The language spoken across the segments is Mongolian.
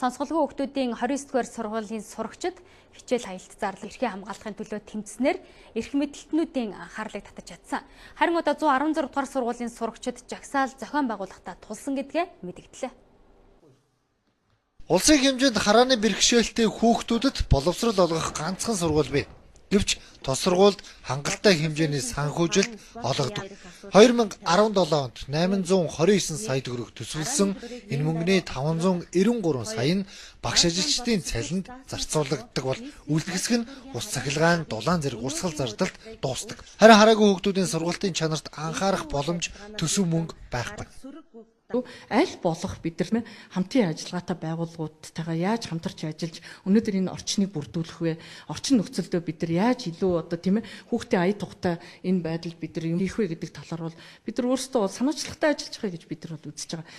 Сонсголгүй хүүхдүүдийн 29 дугаар сургуулийн сурагчид хичээл хаялт зардал эрхээ хамгаалахын төлөө тэмцснээр эрх мэдэлтнүүдийн анхаарлыг татаж чадсан. Харин одоо 116 дугаар сургуулийн сурагчид жагсаал зохион байгуулахдаа тулсан гэдгээ мэдгдлээ. Улсын хэмжээнд харааны бэрхшээлтэй хүүхдүүдэд боловсрол олгох ганцхан сургууль бий. Гэвч тус сургуульд хангалттай хэмжээний санхүүжилт олгодог. 2017 онд 829 сая төгрөг төсвөлсөн энэ мөнгөний 593 сая нь багш ажилчдын цалинд зарцуулагддаг бол үлд хэсэг нь ус цахилгаан, дулаан зэрэг урсгал зардалд дуустдаг. Харин хараагүй хүүхдүүдийн сургалтын чанарт анхаарах боломж төсөв мөнгө байхгүй. Аль болох бид нар хамтын ажиллагаатай байгууллагуудтайгаа яаж хамтарч ажиллаж өнөөдөр энэ орчныг бүрдүүлэх вэ? Орчин нөхцөлдөө бид нар яаж илүү хүүхдийн ая тухтай энэ байдалд бид нар юм хийх вэ гэдэг талаар бол бид нар өөрсдөө санаачлахтай ажиллаж байгаа гэж бид нар бол үзэж байгаа.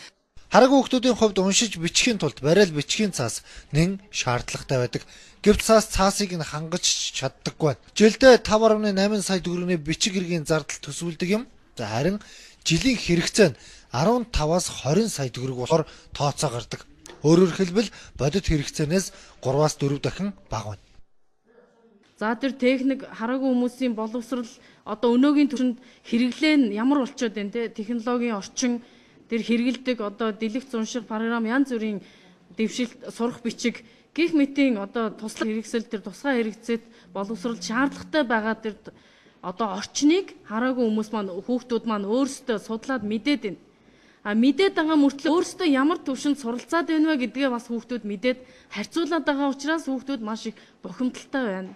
Хараагүй хүүхдүүдийн хувьд уншиж бичихийн тулд барайл бичгийн цаас нэн шаардлагатай байдаг. Гэвч цаасыг нь хангаж чаддаггүй. Жилдээ 5.8 сая төгрөгийн бичиг хэргийн зардал төсвөлдөг юм. Харин жилийн хэрэгцээ нь 15-аас 20 сая төгрөг болохоор тооцоо гардаг. Өөрөөр хэлбэл бодит хэрэгцээнээс 3-аас 4 дахин бага байна. За тэр техник хараагүй хүмүүсийн боловсрол одоо өнөөгийн түвшинд хэрэглээ нь ямар болчиход байна те технологийн орчин тэр хэрэгэлдэг одоо дэлгэц унших програм янз бүрийн дэвшилт сурах бичиг гих мэтийн одоо туслах хэрэгсэл тэр тусгай хэрэгцээт боловсрол шаардлагатай байгаа тэр одоо орчныг хараагүй хүмүүс маань хүүхдүүд маань өөрсдөө судлаад мэдээд байна. Мэдээд байгаа мөртлөө өөрсдөө ямар төвшөнд суралцаад байна вэ гэдгээ бас хүүхдүүд мэдээд харьцуулаад байгаа учраас хүүхдүүд маш их бухимдалтай байна.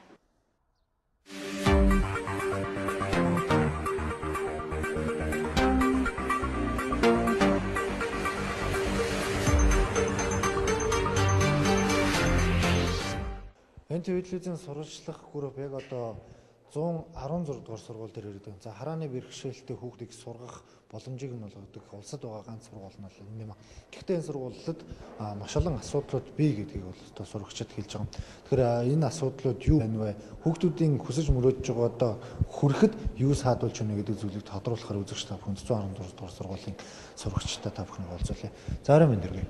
Энэ телевизийн сурвалжлах групп яг одоо 116 дугаар сургууль дээр ирдэг. За харааны бэрхшээлтэй хүүхдийг сургах боломжийг нь олгодог улсад байгаа ганц сургууль нь бол энэ юм. Гэхдээ энэ сургуулиуд маш олон асуудлууд бий гэдгийг бол одоо сурагчид хэлж байгаа. Тэгэхээр энэ асуудлууд юу байна вэ? Хүүхдүүдийн хүсэж мөрөөдж байгаа одоо хүрэхэд юу саадуулж байна гэдэг зүйлийг тодруулахаар үзэгч та бүхэн 116 дугаар сургуулийн сурагчтай та бүхнийг олзуулъя. Зарим энэ дэргээ.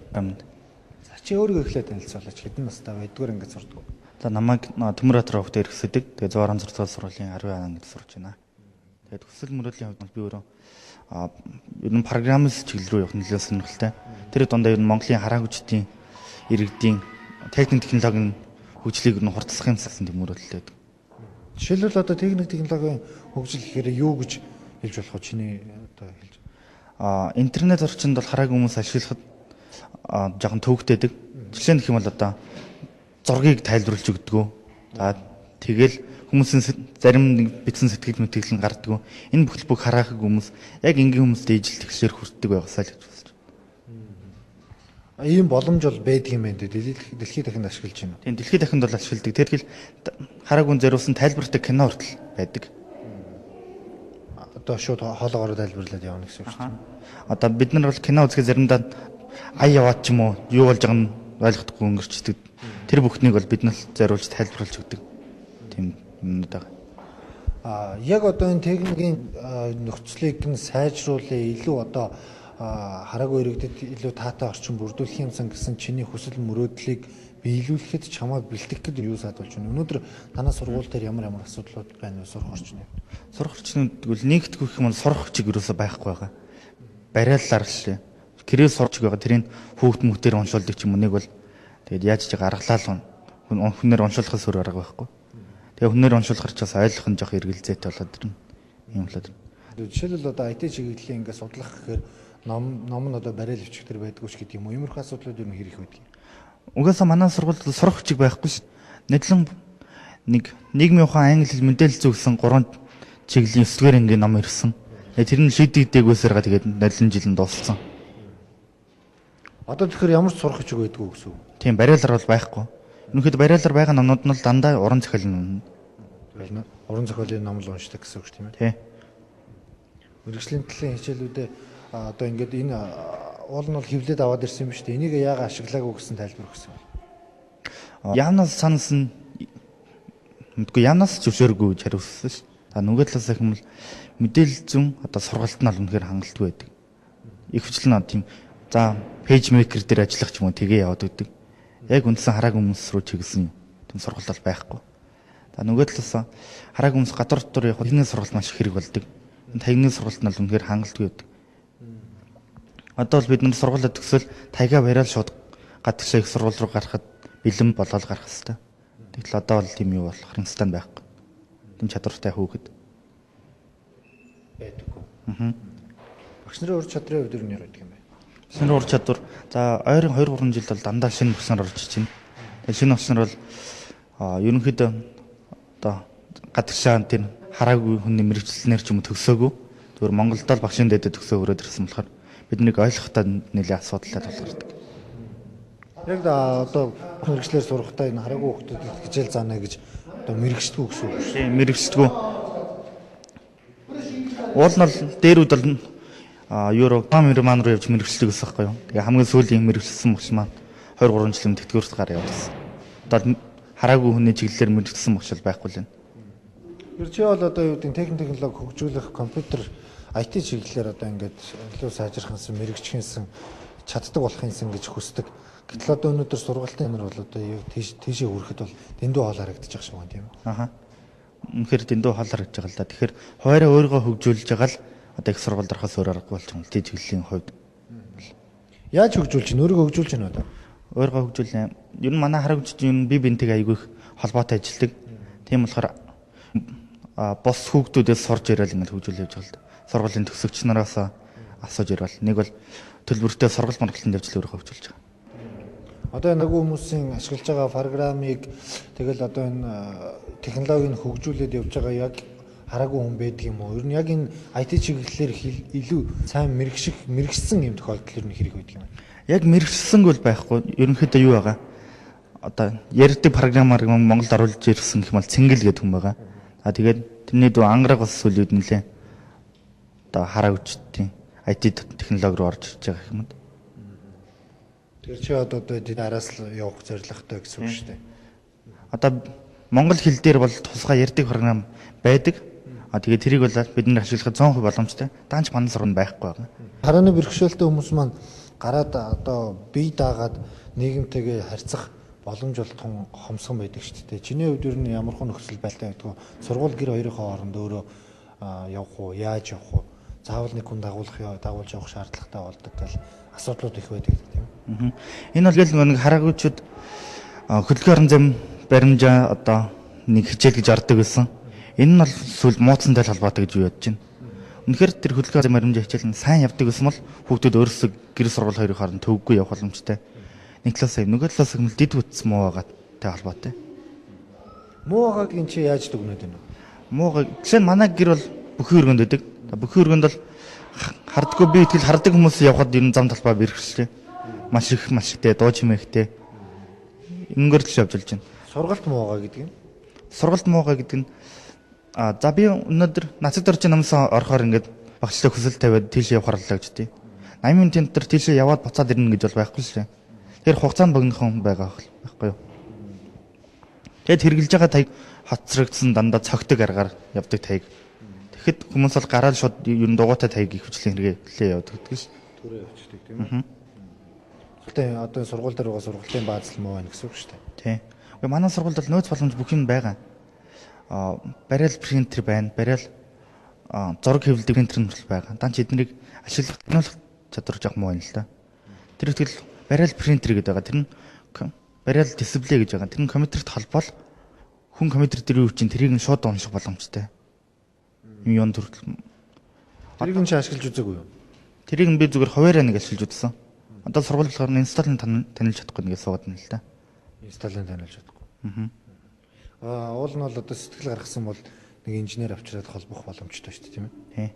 За чи өөрийгөө эхлээд танилцуулаач. Хэдэн настай вэ? Эдгээр ингээд сурдаг. За намайг Төмөр Батраа хөвгт эрхсэдэг. Тэгээ 116 дугаар сургуулийн 10 ангид сурж байна. Тэгээд хүсэл мөрөөдлийн хувьд би өөрөө ер нь программист чиглэл рүү явах нэлээд сонирхолтой. Тэр дундаа ер нь Монголын хараагүйчдийн иргэдийн техник технологийн хөгжлийг ер нь хурдлах юм гэсэн тийм мөрөөдөлтэй байдаг. Жишээлбэл одоо техник технологийн хөгжил гэхээр юу гэж хэлж болох вэ? Чиний одоо хэлж. Интернет орчинд бол хараагүй хүмүүс ашиглахад жоохон төвөгтэйдэг. Жишээ нь гэх юм бол одоо зургийг тайлбарлаж өгдөг. За тэгэл хүмүүсийн зарим бичсэн сэтгэл мэтгэл нь гардаг. Энэ бүхэл бүх хараахыг хүмүүс яг энгийн хүмүүстэй ижил тэгшээр хүртдэг байгаасаа л гэж үзэж байна. Ийм боломж бол байдаг юм байна. Дэлхийд дахинд ашиглаж байна. Тийм дэлхийд дахинд бол ашигладаг. Тэрхэл хараагүй зориулсан тайлбартай кино хүртэл байдаг. Одоо шууд хоолоогоор тайлбарлаад явна гэсэн үг шүү дээ. Одоо бид нар бол кино үзэхэд заримдаа ая яваад ч юм уу юу болж байгааг нь ойлгохдоггүй өнгөрчдөг. Тэр бүхнийг бол бид нар зориулж тайлбарлаж өгдөг. Тийм юмнууд байгаа. Яг одоо энэ техникийн нөхцөлийг нь сайжруулах илүү одоо хараагүй иргэдэд илүү таатай орчин бүрдүүлэх юмсан гэсэн чиний хүсэл мөрөөдлийг биелүүлэхэд чамайг бэлтгэх гэдэг юу саадуулж байна. Өнөөдөр танай сургууль дээр ямар асуудлууд байна вэ сурах орчны? Сурах орчнууд гэвэл нэгтгэх юм бол сурах чиг юусоо байхгүй байгаа. Бариаллаар л гэрээ сурч байгаа тэрийг хүүхд мөхтөр уншуулдаг ч юм уу нэг бол тэгээд яаж ч аргалаа л хүнээр уншуулахаас өөр арга байхгүй. Тэгээ хүнээр уншуулахар ч бас ойлгох нь жоох эргэлзээтэй болоод ирнэ. Юм болоод. Жишээлбэл одоо IT чиглэлийн ингээд судлах гэхээр ном нь одоо бариал өвчтөр байдгүй ч гэдэг юм уу. Иймэрхүү асуудлууд юу хэрэг байдаг юм. Угаасаа манай сургуульд сурах чиг байхгүй ш. Нэдлэн нэг нийгмийн ухаан англи хэл мэдээлэл зөвсөн 3 чиглэлийн 9-р ангийн ном ирсэн. Тэр нь шийдэгдээгүйсээр тэгээд нэдлэн жилэн дууссан. Одоо тэгэхээр ямар ч сурах чиг байдгүй гэсэн үг. Тийм бариалар бол байхгүй. Үнэхээр бариалар байгаа номнууд нь л дандаа уран зохиол нь. Уран зохиолын ном л уншдаг гэсэн үг тийм ээ. Тий. Мэргэжлийн талын хичээлүүдэд одоо ингээд энэ уул нь бол хевлээд аваад ирсэн юм шүү дээ. Энийг яагаад ашиглаагүй гэсэн тайлбар өгсөн бэ? Яанаас санаас нь мэдгүй яанаас зөвшөөргүй гэж хариулсан шүү. За нөгөө талаас их юм бол мэдээлэл зүүн одоо сургалт нь үнэхээр хангалттай байдаг. Их хвчлэн тийм за пэйж мейкер дээр ажиллах ч юм уу тгээ яваад өгдөг. Яг үндсэн хараагүй хүмүүс рүү чиглэсэн тийм сургалт бол байхгүй. За нөгөө талаас хараагүй хүмүүс гадар дотор яг техникийн сургалт маш их хэрэг болдог. Техникийн сургалт нь бол үнэхээр хангалтгүй байдаг. Одоо бол бид нар сургуулиуд төгсөөл таяга бариад шууд гадагшаа их сургууль руу гарахад бэлэн болоод гарах хэрэгтэй. Тэгтэл одоо бол тийм юу болох хэвээр байхгүй. Тийм чадвартай хүүхэд байдаггүй. Багш нарын ур чадрын хувьд юу нэр байдаг юм бэ? Багш нарын ур чадвар за ойрын 2 3 жилд бол дандаа шинэ багш нар орж иж байна. Тэгээ шинэ багш нар бол ерөнхийдөө одоо гадагшаа тийм хараагүй хүний мэрэгчлэнээр ч юм уу төгсөөгүй. Зөвхөн Монголд л багшийн дэдэд төгсөө өрөөд ирсэн болохоор биднийг ойлгохтаа нэлээд асуудалтай тулгардаг. Яг одоо мэрэгчлэр сурахтаа энэ хараагүй хүмүүсд хичээл заана гэж одоо мэрэгчдгүү гэсэн үг шүү. Тийм мэрэгчдгүү. Уул нь бол дээрүүд бол евро маань руу явж мэрэгчлэг гэсэн байхгүй юу. Тэгээ хамгийн сүүлийн мэрэгчлсэн багш маань 2 3 жилийн тэтгэврт гар явуулсан. Одоо хараагүй хүний чиглэлээр мэрэгчлсэн багш бол байхгүй л байна. Тэр чи бол одоо юу гэдэг техник технологи хөгжүүлэх компьютер IT чиглэлээр одоо ингээд илүү сайжрахынсан мэрэгчхэнсэн чаддаг болохынсан гэж хүсдэг. Гэтэл одоо өнөөдөр сургалтын ямар бол одоо тийшээ хүрэхэд бол дэндүү хоол харагдаж байгаа шиг байна тийм үү? Аха. Үнэхээр дэндүү хоол харагдаж байгаа л да. Тэгэхээр хоёроо өөрийгөө хөгжүүлж байгаа л одоо их сургууль дарахаас өөр аргагүй болж байгаа юм. Тий чиглэлийн хувьд. Яаж хөгжүүлж чинь өөрийгөө хөгжүүлж байна одоо? Өөрийгөө хөгжүүлнэ. Ер нь манай харагч юм би бинтэг айгүй их холбоотой ажилладаг. Тийм болохоор бос хүүхдүүдээс сурж ирэл ингэж хөгжүүл явж байгаа л да. Сургуулийн төгсөгч нараас асууж ирвэл нэг бол төлбөртэй сургалт маргалтанд явж л өөрийгөө хөгжүүлж байгаа. Одоо энэ нөгөө хүмүүсийн ашиглаж байгаа программыг тэгэл одоо энэ технологиг хөгжүүлээд явж байгаа яг хараагүй хүн байдаг юм уу? Ер нь яг энэ IT чиглэлээр илүү сайн мэрэгшсэн юм тохиолдол ер нь хэрэг байдаг юм. Яг мэрэгчсэнг бол байхгүй. Ерөнхийдөө юу байгаа? Одоо ярьдаг програмаар Монголд оруулж ирсэн гэх юм бол цэнгэл гэдэг хүн байгаа. Тэгээд тэрний дүү ангараг бас сүлүүд нэлээ одоо хараагчдын IT технологи руу орж ирж байгаа юм. Тэр чи одоо араас л явах зорилготой гэсэн үг шүү дээ. Одоо монгол хэл дээр бол тусгай ярьдаг програм байдаг. Тэгээд тэрийг бол бид нар ашиглахад 100% боломжтой. Даанч манай сургуульд байхгүй байгаа. Харааны бэрхшээлтэй хүмүүс маань гараад одоо бие даагаад нийгэмтэйгээ харьцах боломж болтон хомсгон байдаг шүү дээ. Чиний хувьд ер нь ямархан нөхцөл байдалтай байдгүй. Сургууль гэр хоёрынхоо хооронд өөрөө явах уу, яаж явах уу? Заавал нэг хүн дагуулж явах шаардлагатай болдог гэл асуудлууд их байдаг тийм. Энэ бол гэл нэг хараагчид хөдөлгөөн орон зам баримжаа одоо нэг хичээл гэж ордог байсан. Энэ нь бол сүүл мууцантай холбоотой гэж юу ядж байна. Үнэхээр тэр хөдөлгөөн зам баримжаа хичээл нь сайн явдаг гэсэн бол хүүхдүүд өөрсдөө гэр сургууль хоёрын хооронд төвөггүй явах боломжтой. Нэг талаас нөгөө талаас хэмэл дид бүтц муу байгаатай холбоотой. Муу байгааг эн чи яаж дүгнээд байна вэ? Муугаа жишээ нь манай гэр бол бүхэн өргөнд байдаг. Бүхэн өргөнд бол хардггүй би итгэл хардаг хүмүүс явхад ер нь зам талбай бэрхшээ. Маш ихтэй дуу чимээгтэй. Ингэр л явж болж байна. Сургалт муугаа гэдэг нь. Сургалт муугаа гэдэг нь за би өнөөдөр нацад орж намсан орохоор ингээд багшлаа хүсэл тавиад тийшээ явах харлаа гэж тий. 80 минутын дотор тийшээ яваад буцаад ирнэ гэж бол байхгүй шээ. Тэр хугацаанд богинохон байгаа байхгүй юу. Тэгэд хэрглэж байгаа таяг хоцрогдсон дандаа цогтөг аргаар явдаг таяг. Тэгэхэд хүмүүс бол гараад шууд ер нь дугуйтай таягийг хвчлэн хэрэглээ явдаг гэдэг ш. Төрөө явчихдаг тийм үү? Тэгтээ одоо сургууль дээр байгаа сургалтын бааз л муу байна гэсэн үг шүү дээ. Тий. Гэхдээ манай сургуульд бол нөөц боломж бүх юм байгаа. Бариал принтер байна. Бариал зураг хэвлэдэг принтер нь байгаа. Данч эднийг ашиглах таниулах чадвар жоох муу байна л да. Тэр ихтгэл бариал принтер гэдэг байгаа. Тэр нь бариал дисплей гэж байгаа. Тэр нь компьютерт холбоол хүн компьютер дээр юу чинь тэрийг нь шууд унших боломжтой. Юун төрөл. Тэрийг нь ашиглаж үзээгүй юу? Тэрийг нь би зүгээр хуваараа нэг ашиглаж үзсэн. Одоо сургууль болохоор инсталлын танилж чадахгүй нэгээ суугаад байна л да. Инсталлын танилж чадахгүй. Уул нь бол одоо сэтгэл гаргасан бол нэг инженер авчираад холбох боломжтой шүү дээ тийм ээ. Тий.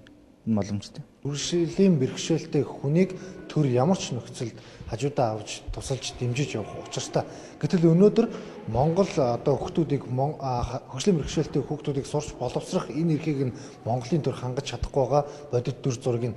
Энэ боломжтой. Үршилийн бэрхшээлтэй хүнийг төр ямар ч нөхцөлд хажуудаа авч тусалж дэмжиж явах учиртай. Гэтэл өнөөдөр Монгол одоо хүүхдүүдийг хөгжлийн бэрхшээлтэй хүүхдүүдийг сурч боловсрох энэ эрхийг нь Монголын төр хангаж чадахгүй байгаа бодит дүр зургийг